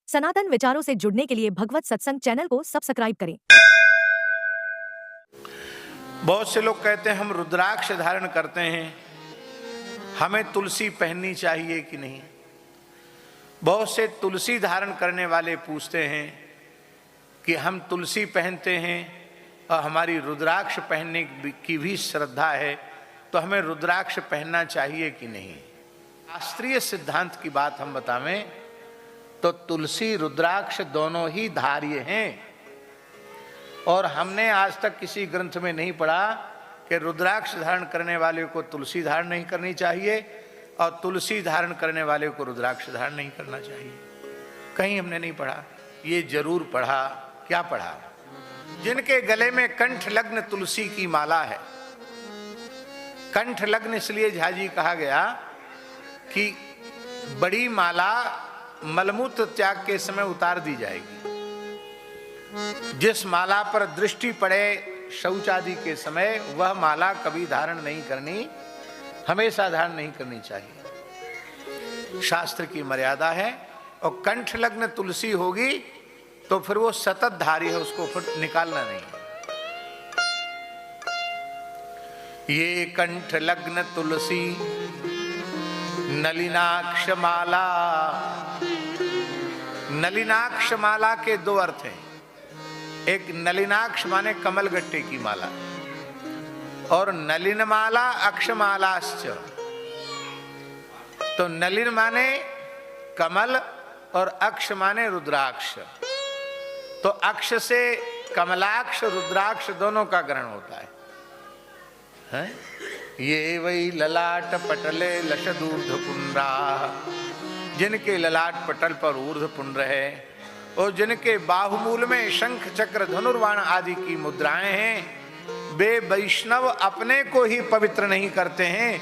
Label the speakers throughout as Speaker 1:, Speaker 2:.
Speaker 1: सनातन विचारों से जुड़ने के लिए भगवत सत्संग चैनल को सब्सक्राइब करें।
Speaker 2: बहुत से लोग कहते हैं हम रुद्राक्ष धारण करते हैं, हमें तुलसी पहननी चाहिए कि नहीं। बहुत से तुलसी धारण करने वाले पूछते हैं कि हम तुलसी पहनते हैं और हमारी रुद्राक्ष पहनने की भी श्रद्धा है, तो हमें रुद्राक्ष पहनना चाहिए कि नहीं। शास्त्रीय सिद्धांत की बात हम बतावें तो तुलसी रुद्राक्ष दोनों ही धार्य हैं, और हमने आज तक किसी ग्रंथ में नहीं पढ़ा कि रुद्राक्ष धारण करने वाले को तुलसी धारण नहीं करनी चाहिए और तुलसी धारण करने वाले को रुद्राक्ष धारण नहीं करना चाहिए। कहीं हमने नहीं पढ़ा। ये जरूर पढ़ा। क्या पढ़ा? जिनके गले में कंठ लग्न तुलसी की माला है। कंठ लग्न इसलिए झाजी कहा गया कि बड़ी माला मलमूत्र त्याग के समय उतार दी जाएगी। जिस माला पर दृष्टि पड़े शौच आदि के समय, वह माला कभी धारण नहीं करनी, हमेशा धारण नहीं करनी चाहिए। शास्त्र की मर्यादा है। और कंठ लग्न तुलसी होगी तो फिर वो सतत धारी है, उसको फिर निकालना नहीं। ये कंठ लग्न तुलसी नलिनाक्ष माला। नलिनाक्ष माला के दो अर्थ हैं। एक नलिनाक्ष माने कमलगट्टे की माला, और नलिन माला अक्षमालाश्च। तो नलिन माने कमल और अक्ष माने रुद्राक्ष। तो अक्ष से कमलाक्ष रुद्राक्ष दोनों का ग्रहण होता है? ये वही ललाट पटले लशदूर्ध पुंड्रा। जिनके ललाट पटल पर ऊर्ध्व पुंड्र है और जिनके बाहुमूल में शंख चक्र धनुर्वाण आदि की मुद्राएं हैं, वे वैष्णव अपने को ही पवित्र नहीं करते हैं।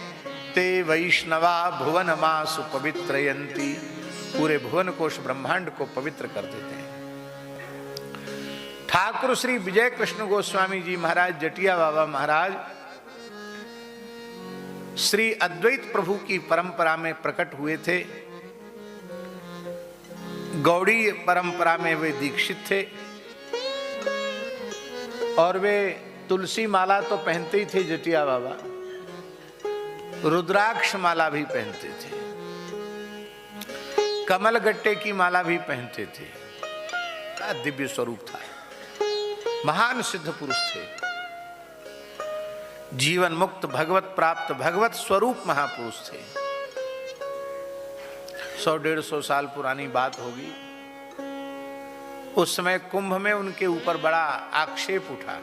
Speaker 2: ते वैष्णवा भुवन मासु पवित्रयंती। पूरे भुवन कोश ब्रह्मांड को पवित्र कर देते हैं। ठाकुर श्री विजय कृष्ण गोस्वामी जी महाराज, जटिया बाबा महाराज श्री अद्वैत प्रभु की परंपरा में प्रकट हुए थे। गौड़ी परंपरा में वे दीक्षित थे, और वे तुलसी माला तो पहनते ही थे जटिया बाबा, रुद्राक्ष माला भी पहनते थे, कमल गट्टे की माला भी पहनते थे। क्या दिव्य स्वरूप था। महान सिद्ध पुरुष थे। जीवन मुक्त भगवत प्राप्त भगवत स्वरूप महापुरुष थे। 100-150 साल पुरानी बात होगी। उस समय कुंभ में उनके ऊपर बड़ा आक्षेप उठा,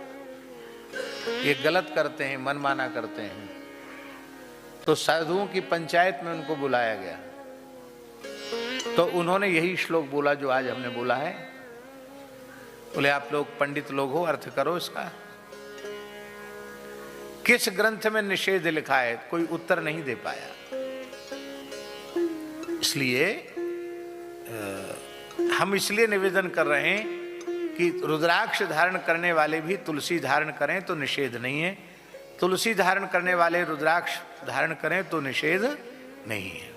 Speaker 2: ये गलत करते हैं, मनमाना करते हैं। तो साधुओं की पंचायत में उनको बुलाया गया, तो उन्होंने यही श्लोक बोला जो आज हमने बोला है। बोले आप लोग पंडित लोग हो, अर्थ करो इसका। किस ग्रंथ में निषेध लिखा है? कोई उत्तर नहीं दे पाया। इसलिए हम इसलिए निवेदन कर रहे हैं कि रुद्राक्ष धारण करने वाले भी तुलसी धारण करें तो निषेध नहीं है, तुलसी धारण करने वाले रुद्राक्ष धारण करें तो निषेध नहीं है।